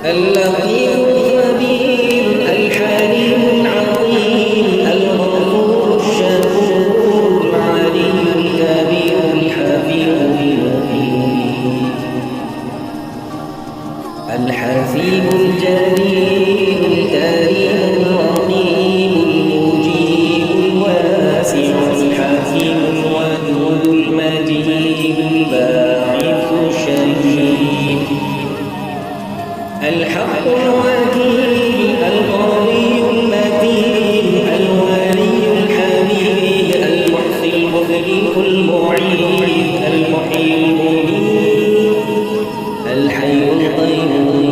اللطيف الخبير الحليم العظيم الغفور الشكور العلي الكبير الحفيظ المقيم الحسيب الجليل الكريم الرقيب المجيب الواسع الحكيم الودود المجيد الباعث الشهيد الحق الوكيل القوي المتين الولي الحميد المحصي المبدئ المعيد المحيي المميت الحي القيوم